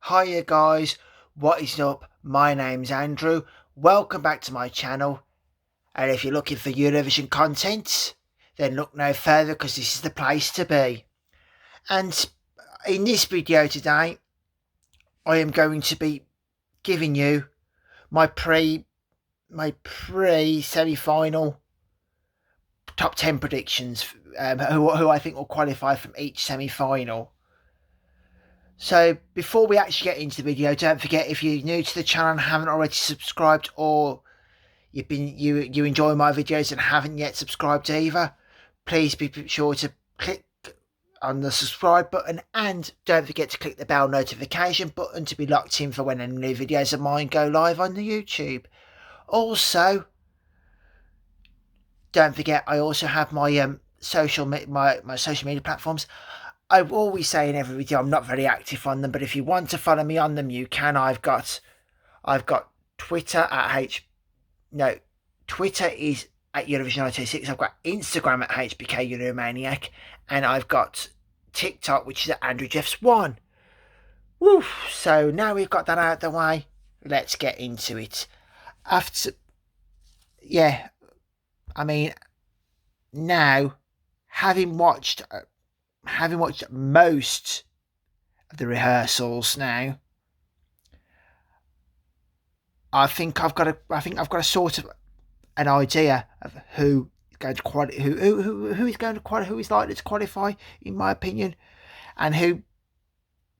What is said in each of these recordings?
Hiya guys, what is up? My name's Andrew. Welcome back to my channel. And if you're looking for Eurovision content, then look no further because this is the place to be. And in this video today, I am going to be giving you my semi-final top 10 predictions, who I think will qualify from each semi-final. So before we actually get into the video, don't forget, if you're new to the channel and haven't already subscribed, or you enjoy my videos and haven't yet subscribed either, please be sure to click on the subscribe button, and don't forget to click the bell notification button to be locked in for when any new videos of mine go live on the YouTube. Also, don't forget, I also have my social media platforms. I always say in every video I'm not very active on them, but if you want to follow me on them, you can. I've got Twitter Twitter is at Eurovision 1986. I've got Instagram at HBK Euromaniac, and I've got TikTok, which is at Andrew Jeffs 1. Woo! So now we've got that out of the way, let's get into it. Now, having watched most of the rehearsals now, I think I've got a sort of an idea of who is going to qualify, who is likely to qualify, in my opinion, and who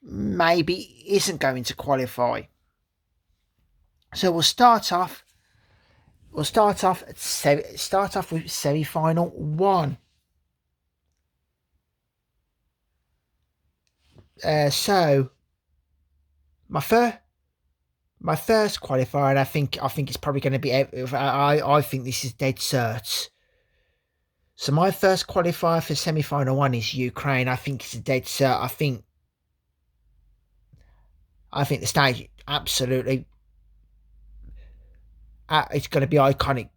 maybe isn't going to qualify. So we'll start off with semi-final 1. So my first qualifier, and I think it's probably going to be, I think this is dead cert. So my first qualifier for semi-final 1 is Ukraine. I think it's a dead cert. I think the stage, absolutely, it's going to be iconic.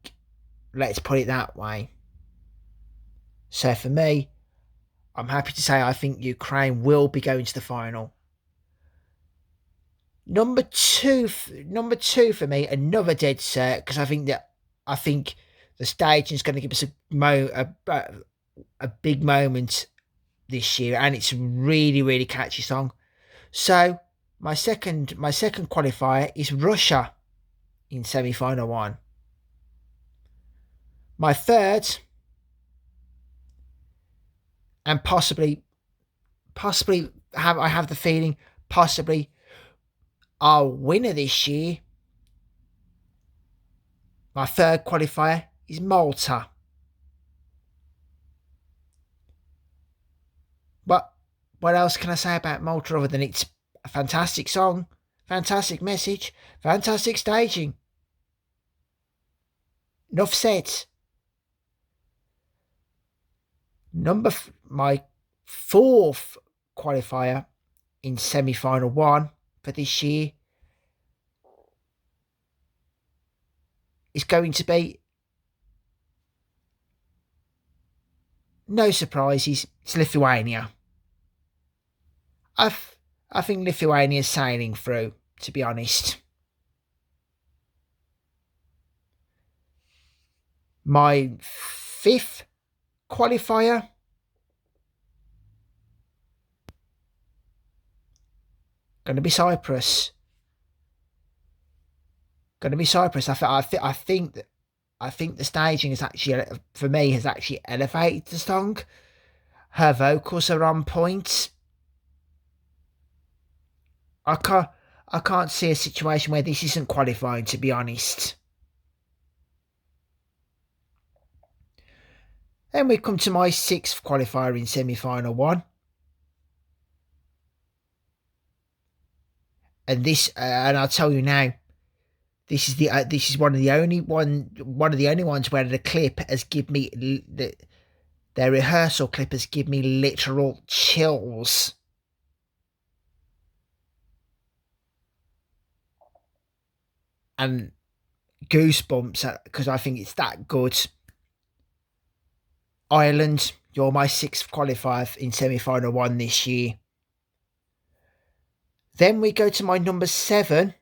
Let's put it that way. So for me, I'm happy to say I think Ukraine will be going to the final. Number two for me, another dead cert, because I think the staging is going to give us a big moment this year, and it's a really, really catchy song. So my second qualifier is Russia in semi-final 1. My third, and possibly I have the feeling possibly our winner this year, my third qualifier is Malta. But what else can I say about Malta other than it's a fantastic song, fantastic message, fantastic staging? Enough said. My fourth qualifier in semi-final 1 for this year is going to be, no surprises, it's Lithuania. I think Lithuania's sailing through, to be honest. My fifth qualifier going to be Cyprus. I think the staging is actually, for me, has actually elevated the song. Her vocals are on point. I can't see a situation where this isn't qualifying, to be honest. Then we come to my sixth qualifier in semi-final 1. And this, and I'll tell you now, this is one of the only ones where the clip has given me, their rehearsal clip has given me literal chills. And goosebumps, because I think it's that good. Ireland, you're my sixth qualifier in semi-final 1 this year. Then we go to my number 7,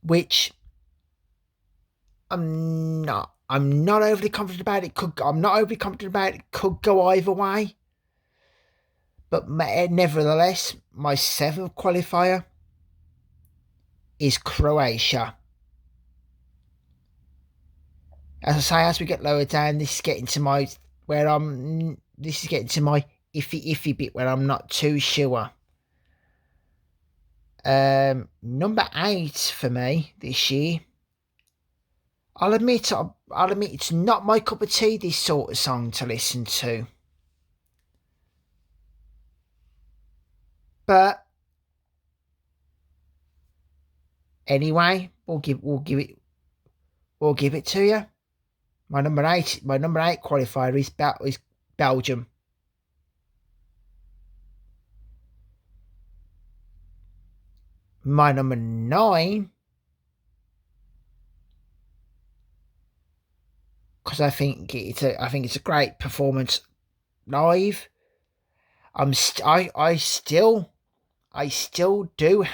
which I'm not overly confident about. I'm not overly confident about it. Could go either way. But nevertheless, my 7th qualifier is Croatia. As I say, as we get lower down, this is getting to my iffy bit where I'm not too sure. Number 8 for me this year. I'll admit it's not my cup of tea, this sort of song to listen to. But anyway, we'll give it to you. My number 8 qualifier is Belgium. My number 9, because I think it's a great performance live. I still do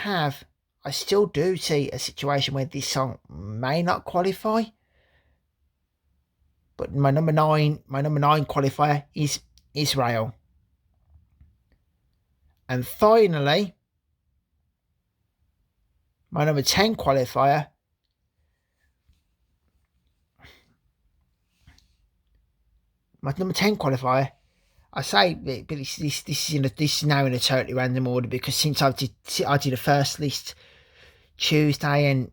see a situation where this song may not qualify. But my number 9 qualifier is Israel. And finally, my number 10 qualifier I say, but this is now in a totally random order, because since I did the first list Tuesday, and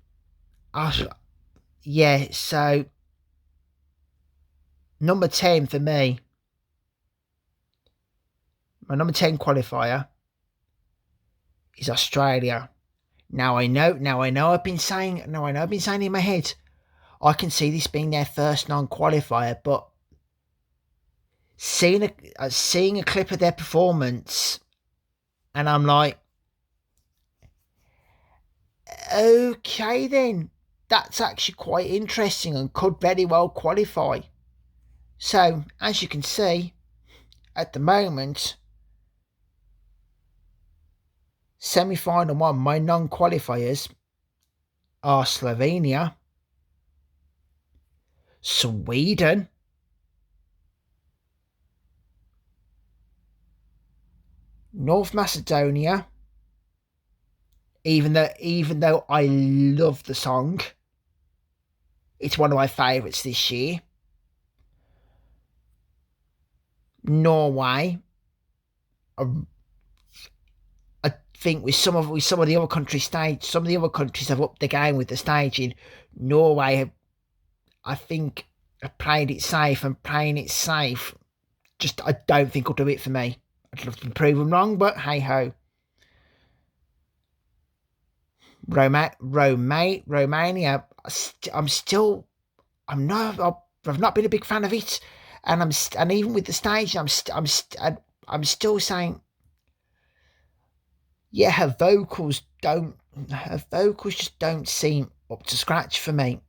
so number 10 for me, my number 10 qualifier is Australia. Now I know I've been saying in my head, I can see this being their first non-qualifier, but seeing a clip of their performance, and I'm like, okay then, that's actually quite interesting and could very well qualify. So, as you can see, at the moment, semi-final 1, my non-qualifiers are Slovenia, Sweden, North Macedonia, even though I love the song, it's one of my favourites this year, Norway. I think with some of the other countries have upped the game with the staging. Norway have played it safe, and playing it safe, just I don't think will do it for me. I'd love to prove them wrong, but hey ho. Romania, I've not been a big fan of it, and even with the stage, I'm still saying, yeah, her vocals just don't seem up to scratch for me.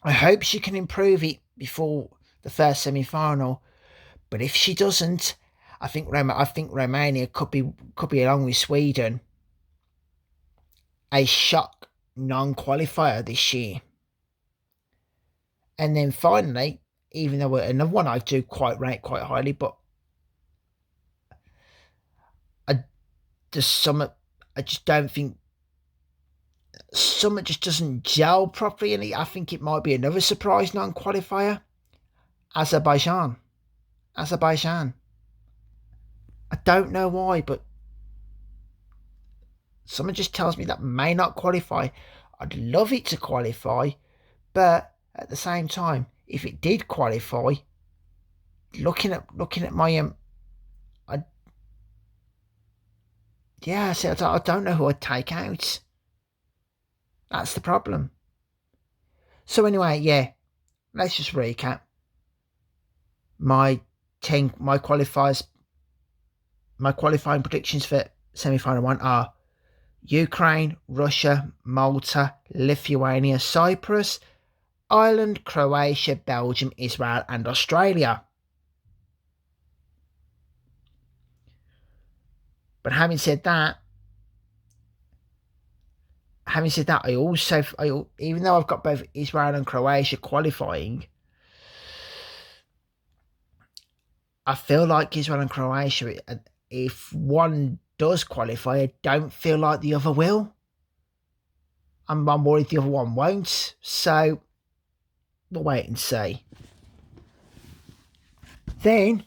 I hope she can improve it before the first semi-final, but if she doesn't, I think Romania could be along with Sweden a shock non-qualifier this year. And then finally, even though another one I do rate quite highly, but I just don't think Summer just doesn't gel properly, and I think it might be another surprise non-qualifier. Azerbaijan. I don't know why, but someone just tells me that may not qualify. I'd love it to qualify, but at the same time, if it did qualify, looking at my I don't know who I'd take out. That's the problem. So anyway, yeah, let's just recap. My qualifiers, my qualifying predictions for semi-final 1 are Ukraine, Russia, Malta, Lithuania, Cyprus, Ireland, Croatia, Belgium, Israel, and Australia. But having said that, even though I've got both Israel and Croatia qualifying, I feel like Israel and Croatia, if one does qualify, I don't feel like the other will. I'm worried the other one won't. So we'll wait and see. Then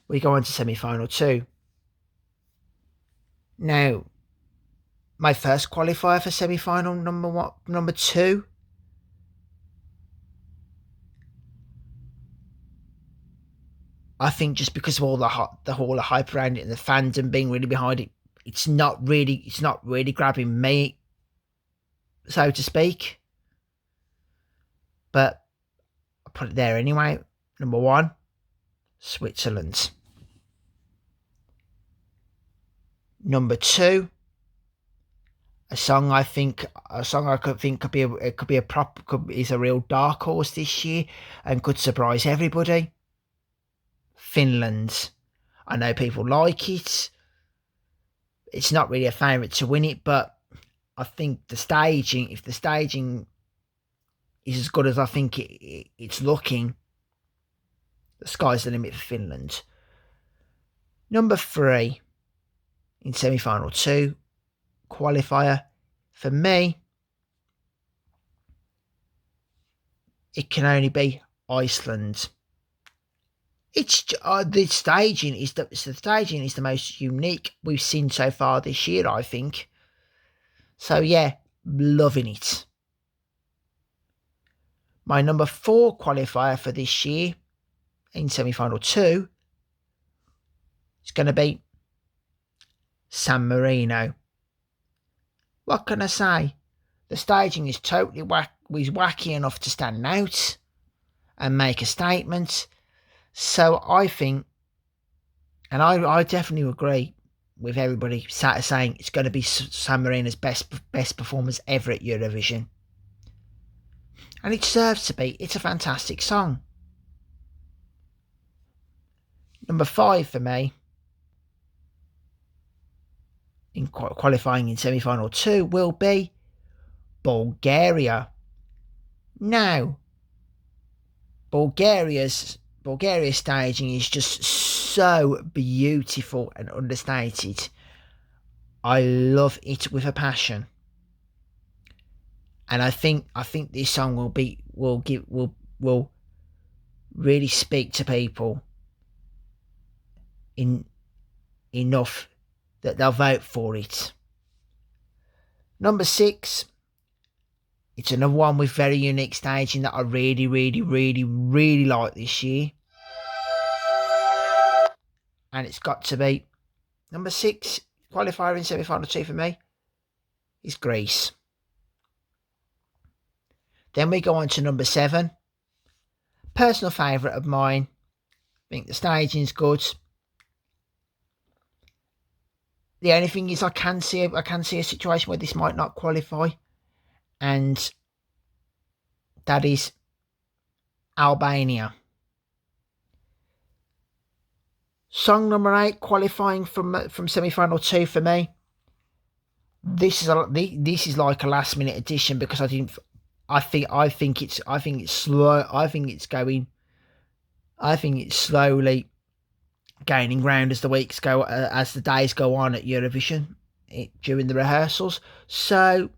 we go on to semi-final 2. Now, my first qualifier for semi-final number 2. I think just because of all the hype around it and the fandom being really behind it, it's not really grabbing me, so to speak. But I put it there anyway. Number 1, Switzerland. Number 2, a song I could think is a real dark horse this year and could surprise everybody. Finland. I know people like it. It's not really a favourite to win it, but I think if the staging is as good as I think it's looking, the sky's the limit for Finland. Number 3 in semi-final 2 qualifier, for me, it can only be Iceland. It's the staging is the most unique we've seen so far this year, I think. So yeah, loving it. My number 4 qualifier for this year in semi-final 2 is going to be San Marino. What can I say? The staging is totally wacky enough to stand out and make a statement. So I think, and I definitely agree with everybody saying it's going to be San Marino's best performance ever at Eurovision. And it deserves to be. It's a fantastic song. Number 5 for me, in qualifying in semi-final 2, will be Bulgaria. Now, Bulgaria's staging is just so beautiful and understated. I love it with a passion, and I think this song will really speak to people enough that they'll vote for it. Number 6, it's another one with very unique staging that I really, really, really, really like this year. And it's got to be number 6, qualifier in semi-final 2 for me, is Greece. Then we go on to number 7. Personal favourite of mine. I think the staging's good. The only thing is I can see a situation where this might not qualify, and that is Albania. Song number 8 qualifying from semi-final 2 for me. This is like a last minute addition because I think it's slow. I think it's slowly gaining ground as the days go on at Eurovision during the rehearsals. So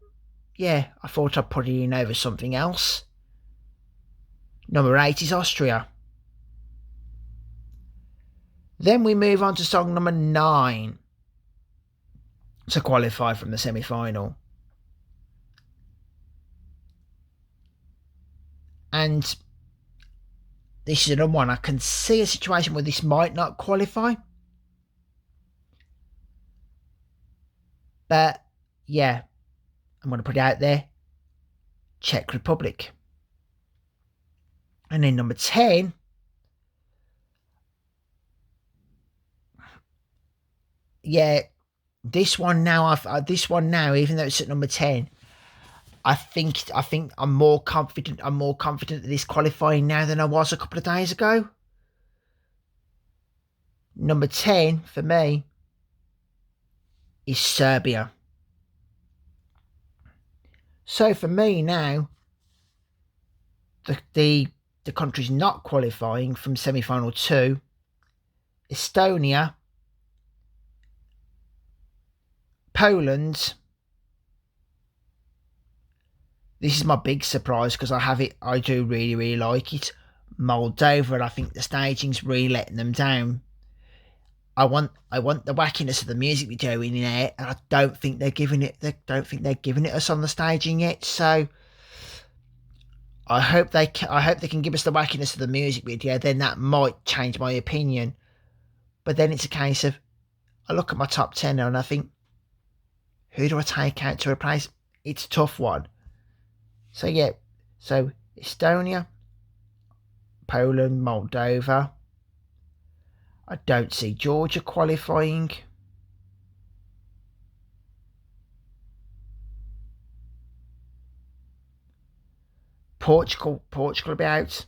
yeah, I thought I'd put it in over something else. Number 8 is Austria. Then we move on to song number 9 to qualify from the semi-final. And this is another one. I can see a situation where this might not qualify. But yeah, I'm going to put it out there. Czech Republic. And then number 10. Yeah, this one now, even though it's at number 10, I think I'm more confident that this qualifying now than I was a couple of days ago. Number 10 for me is Serbia. So for me now, the countries not qualifying from semi-final 2, Estonia, Poland. This is my big surprise because I do really like it. Moldova, and I think the staging's really letting them down. I want the wackiness of the music video in there, and I don't think they're giving it. They don't think they're giving it us on the staging yet. So I hope they can give us the wackiness of the music video. Then that might change my opinion. But then it's a case of I look at my top 10 and I think, who do I take out to replace? It's a tough one. So yeah, so Estonia, Poland, Moldova. I don't see Georgia qualifying. Portugal will be out.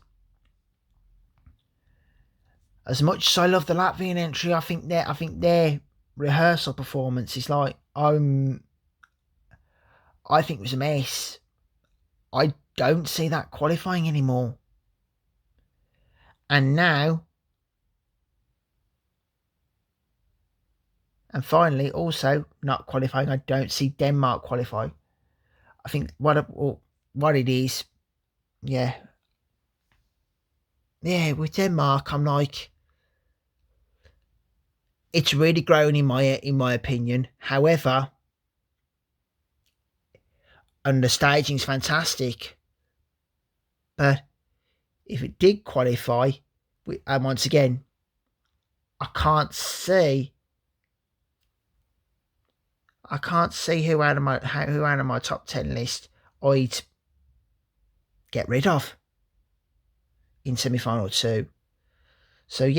As much as I love the Latvian entry, I think their rehearsal performance is like I think it was a mess. I don't see that qualifying anymore. And now, and finally, also not qualifying, I don't see Denmark qualifying. I think what it is, yeah, with Denmark, I'm like, it's really grown in my opinion. However, and the staging's fantastic, but if it did qualify, and once again, I can't see who out of my top 10 list I'd get rid of in semi-final 2. So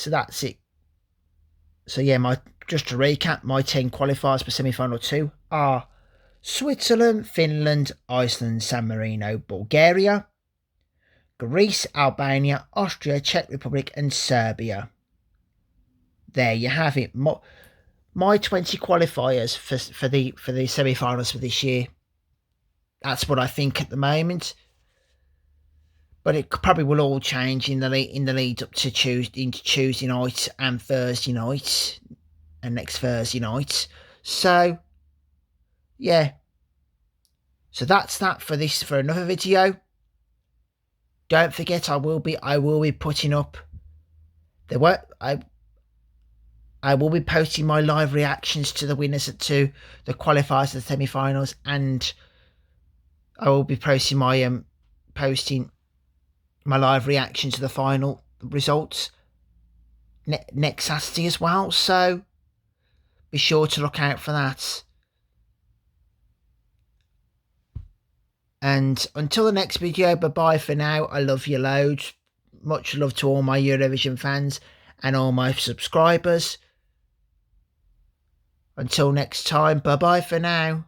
that's it. So just to recap, my 10 qualifiers for semi-final 2 are Switzerland, Finland, Iceland, San Marino, Bulgaria, Greece, Albania, Austria, Czech Republic and Serbia. There you have it. My 20 qualifiers for the semi-finals for this year. That's what I think at the moment. But it probably will all change in the lead up to Tuesday night and Thursday night and next Thursday night. So yeah. So that's that for another video. Don't forget I will be putting up I will be posting my live reactions to the winners to the qualifiers of the semi-finals, and I will be posting my live reaction to the final results next Saturday as well. So be sure to look out for that. And until the next video, bye-bye for now. I love you loads. Much love to all my Eurovision fans and all my subscribers. Until next time, bye-bye for now.